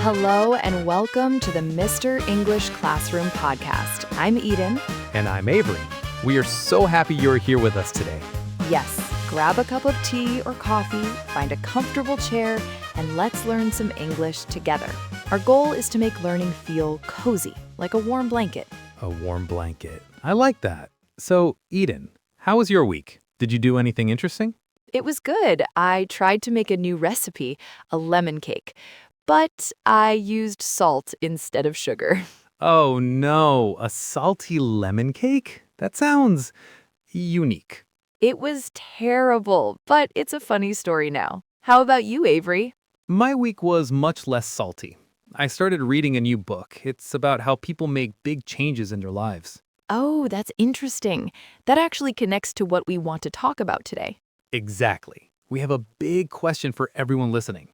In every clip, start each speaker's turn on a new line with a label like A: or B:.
A: Hello and welcome to the Mr. English Classroom podcast. I'm Eden.
B: And I'm Avery. We are so happy you're here with us today.
A: Yes, grab a cup of tea or coffee, find a comfortable chair, and let's learn some English together. Our goal is to make learning feel cozy, like a warm blanket.
B: A warm blanket. I like that. So, Eden, how was your week? Did you do anything interesting?
A: It was good. I tried to make a new recipe, a lemon cake, but I used salt instead of sugar.
B: Oh no, a salty lemon cake? That sounds unique.
A: It was terrible, but it's a funny story now. How about you, Avery?
B: My week was much less salty. I started reading a new book. It's about how people make big changes in their lives.
A: Oh, that's interesting. That actually connects to what we want to talk about today.
B: Exactly. We have a big question for everyone listening.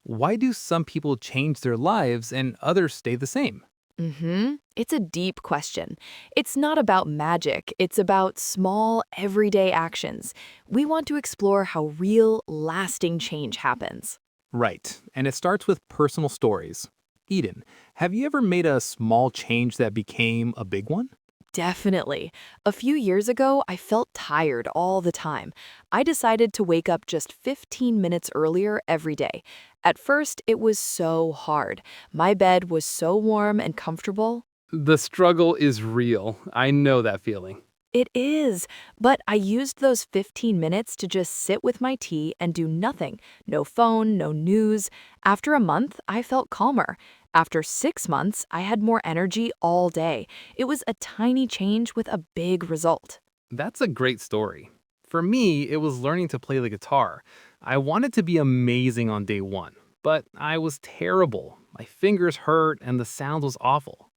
B: Why do some people change their lives and others stay the same?
A: It's a deep question. It's not about magic. It's about small, everyday actions. We want to explore how real, lasting change happens.
B: Right, and it starts with personal stories. Eden, have you ever made a small change that became a big one?
A: Definitely. A few years ago, I felt tired all the time. I decided to wake up just 15 minutes earlier every day. At first, it was so hard. My bed was so warm and comfortable.
B: The struggle is real. I know that feeling.
A: It is, but I used those 15 minutes to just sit with my tea and do nothing. No phone, no news. After a month, I felt calmer. After 6 months, I had more energy all day. It was a tiny change with a big result.
B: That's a great story. For me, it was learning to play the guitar. I wanted to be amazing on day one, but I was terrible. My fingers hurt and the sound was awful.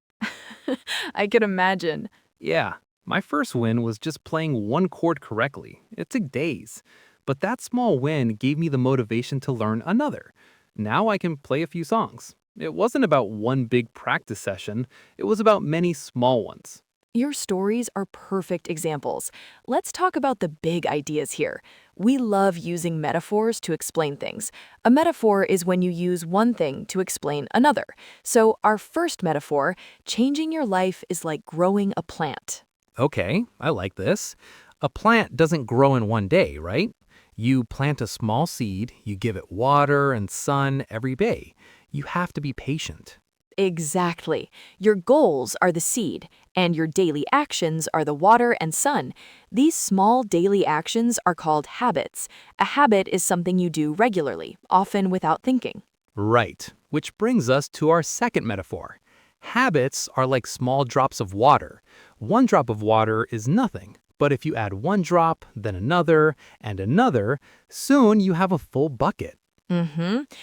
A: I could imagine.
B: Yeah, my first win was just playing one chord correctly. It took days. But that small win gave me the motivation to learn another. Now I can play a few songs. It wasn't about one big practice session, it was about many small ones.
A: Your stories are perfect examples. Let's talk about the big ideas here. We love using metaphors to explain things. A metaphor is when you use one thing to explain another. So our first metaphor, changing your life is like growing a plant.
B: Okay, I like this. A plant doesn't grow in one day, right? You plant a small seed, you give it water and sun every day. You have to be patient.
A: Exactly. Your goals are the seed, and your daily actions are the water and sun. These small daily actions are called habits. A habit is something you do regularly, often without thinking.
B: Right, which brings us to our second metaphor. Habits are like small drops of water. One drop of water is nothing, but if you add one drop, then another, and another, soon you have a full bucket.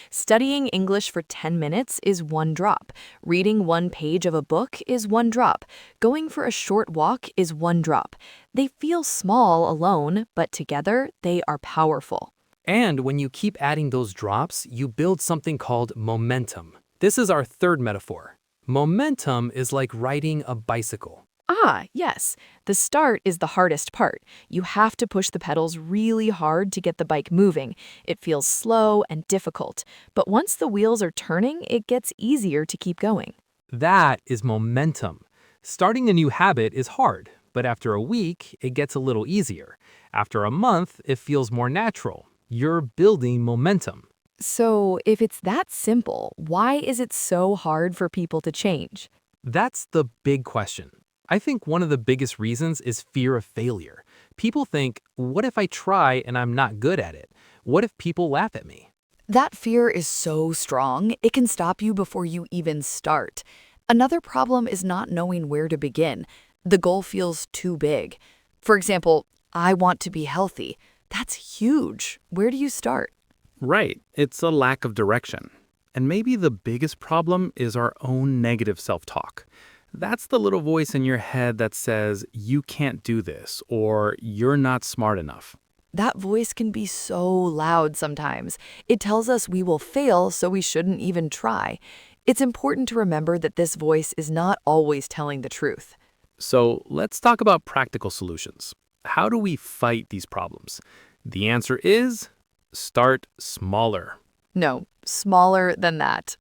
A: Studying English for 10 minutes is one drop. Reading one page of a book is one drop. Going for a short walk is one drop. They feel small alone, but together they are powerful.
B: And when you keep adding those drops, you build something called momentum. This is our third metaphor. Momentum is like riding a bicycle.
A: Ah, yes. The start is the hardest part. You have to push the pedals really hard to get the bike moving. It feels slow and difficult. But once the wheels are turning, it gets easier to keep going.
B: That is momentum. Starting a new habit is hard, but after a week, it gets a little easier. After a month, it feels more natural. You're building momentum.
A: So, if it's that simple, why is it so hard for people to change?
B: That's the big question. I think one of the biggest reasons is fear of failure. People think, what if I try and I'm not good at it? What if people laugh at me?
A: That fear is so strong, it can stop you before you even start. Another problem is not knowing where to begin. The goal feels too big. For example, I want to be healthy. That's huge. Where do you start?
C: Right, it's a lack of direction. And maybe the biggest problem is our own negative self-talk. That's the little voice in your head that says, you can't do this, or you're not smart enough.
A: That voice can be so loud sometimes. It tells us we will fail, so we shouldn't even try. It's important to remember that this voice is not always telling the truth.
C: So let's talk about practical solutions. How do we fight these problems? The answer is start smaller.
A: No, smaller than that.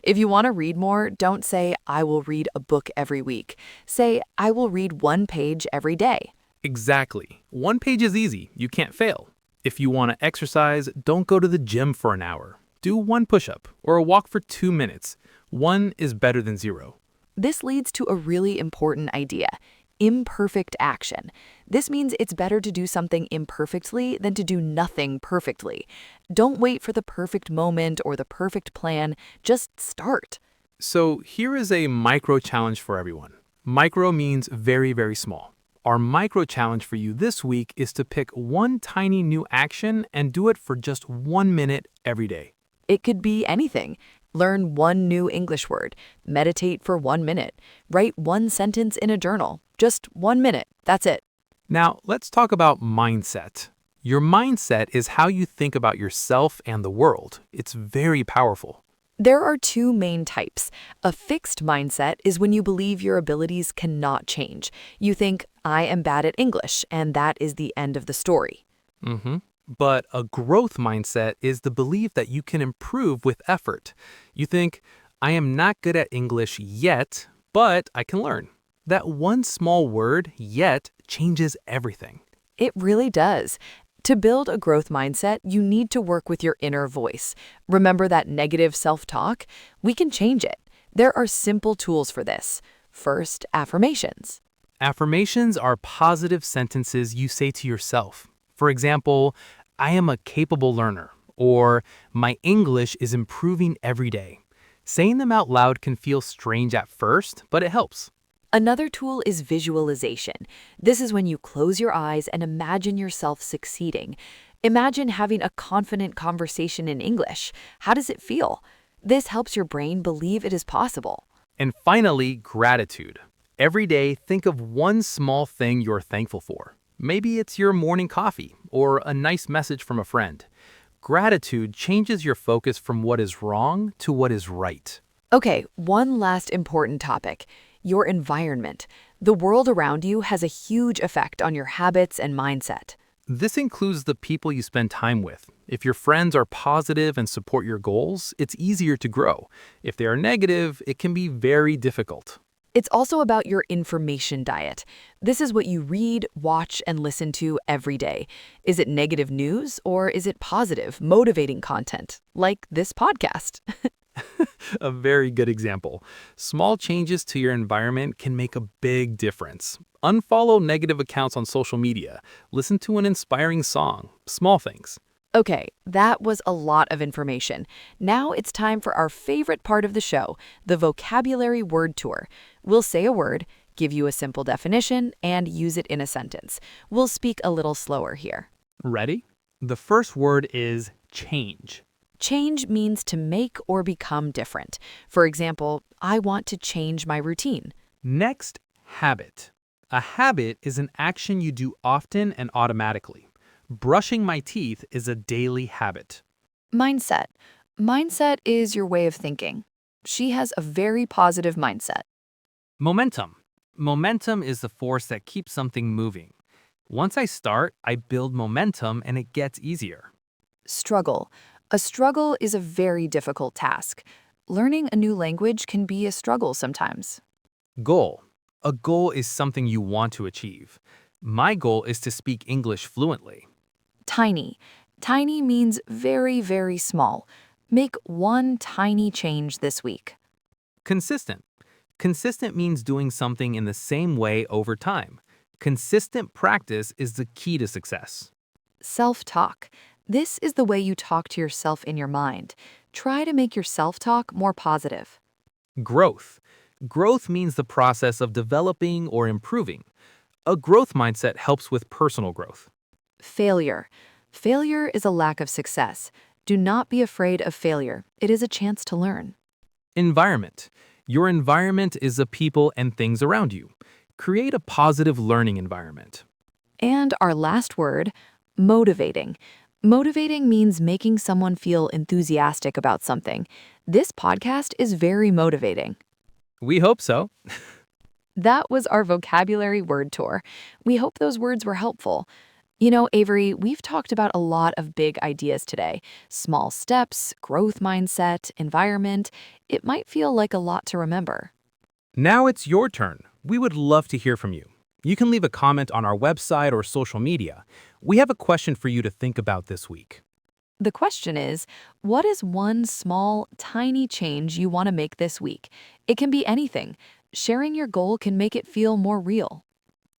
A: If you want to read more, don't say, I will read a book every week. Say, I will read one page every day.
C: Exactly. One page is easy. You can't fail. If you want to exercise, don't go to the gym for an hour. Do one push-up or a walk for 2 minutes. One is better than zero.
A: This leads to a really important idea: imperfect action. This means it's better to do something imperfectly than to do nothing perfectly. Don't wait for the perfect moment or the perfect plan. Just start.
C: So here is a micro challenge for everyone. Micro means very, very small. Our micro challenge for you this week is to pick one tiny new action and do it for just 1 minute every day.
A: It could be anything. Learn one new English word, meditate for 1 minute, write one sentence in a journal. Just 1 minute. That's it.
C: Now, let's talk about mindset. Your mindset is how you think about yourself and the world. It's very powerful.
A: There are two main types. A fixed mindset is when you believe your abilities cannot change. You think, I am bad at English, and that is the end of the story.
C: But a growth mindset is the belief that you can improve with effort. You think, I am not good at English yet, but I can learn. That one small word, yet, changes everything.
A: It really does. To build a growth mindset, you need to work with your inner voice. Remember that negative self-talk? We can change it. There are simple tools for this. First, affirmations.
C: Affirmations are positive sentences you say to yourself. For example, I am a capable learner, or my English is improving every day. Saying them out loud can feel strange at first, but it helps.
A: Another tool is visualization. This is when you close your eyes and imagine yourself succeeding. Imagine having a confident conversation in English. How does it feel? This helps your brain believe it is possible.
C: And finally, gratitude. Every day, think of one small thing you're thankful for. Maybe it's your morning coffee or a nice message from a friend. Gratitude changes your focus from what is wrong to what is right.
A: Okay, one last important topic: your environment. The world around you has a huge effect on your habits and mindset.
C: This includes the people you spend time with. If your friends are positive and support your goals, it's easier to grow. If they are negative, it can be very difficult.
A: It's also about your information diet. This is what you read, watch, and listen to every day. Is it negative news or is it positive, motivating content, like this podcast?
C: A very good example. Small changes to your environment can make a big difference. Unfollow negative accounts on social media. Listen to an inspiring song. Small things.
A: Okay, that was a lot of information. Now it's time for our favorite part of the show, the vocabulary word tour. We'll say a word, give you a simple definition, and use it in a sentence. We'll speak a little slower here.
C: Ready? The first word is change.
A: Change means to make or become different. For example, I want to change my routine.
C: Next, habit. A habit is an action you do often and automatically. Brushing my teeth is a daily habit.
A: Mindset. Mindset is your way of thinking. She has a very positive mindset.
C: Momentum. Momentum is the force that keeps something moving. Once I start, I build momentum and it gets easier.
A: Struggle. A struggle is a very difficult task. Learning a new language can be a struggle sometimes.
C: Goal. A goal is something you want to achieve. My goal is to speak English fluently.
A: Tiny. Tiny means very, very small. Make one tiny change this week.
C: Consistent. Consistent means doing something in the same way over time. Consistent practice is the key to success.
A: Self-talk. This is the way you talk to yourself in your mind. Try to make your self-talk more positive.
C: Growth. Growth means the process of developing or improving. A growth mindset helps with personal growth.
A: Failure. Failure is a lack of success. Do not be afraid of failure. It is a chance to learn.
C: Environment. Your environment is the people and things around you. Create a positive learning environment.
A: And our last word, motivating. Motivating means making someone feel enthusiastic about something. This podcast is very motivating.
C: We hope so.
A: That was our vocabulary word tour. We hope those words were helpful. You know, Avery, we've talked about a lot of big ideas today. Small steps, growth mindset, environment. It might feel like a lot to remember.
C: Now it's your turn. We would love to hear from you. You can leave a comment on our website or social media. We have a question for you to think about this week.
A: The question is, what is one small, tiny change you want to make this week? It can be anything. Sharing your goal can make it feel more real.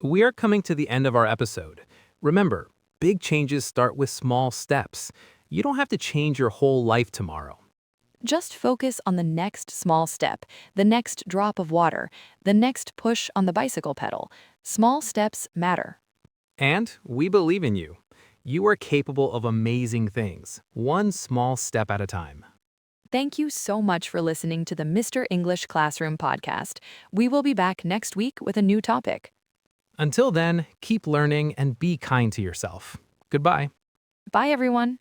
C: We are coming to the end of our episode. Remember, big changes start with small steps. You don't have to change your whole life tomorrow.
A: Just focus on the next small step, the next drop of water, the next push on the bicycle pedal. Small steps matter.
C: And we believe in you. You are capable of amazing things, one small step at a time.
A: Thank you so much for listening to the Mr. English Classroom podcast. We will be back next week with a new topic.
C: Until then, keep learning and be kind to yourself. Goodbye.
A: Bye, everyone.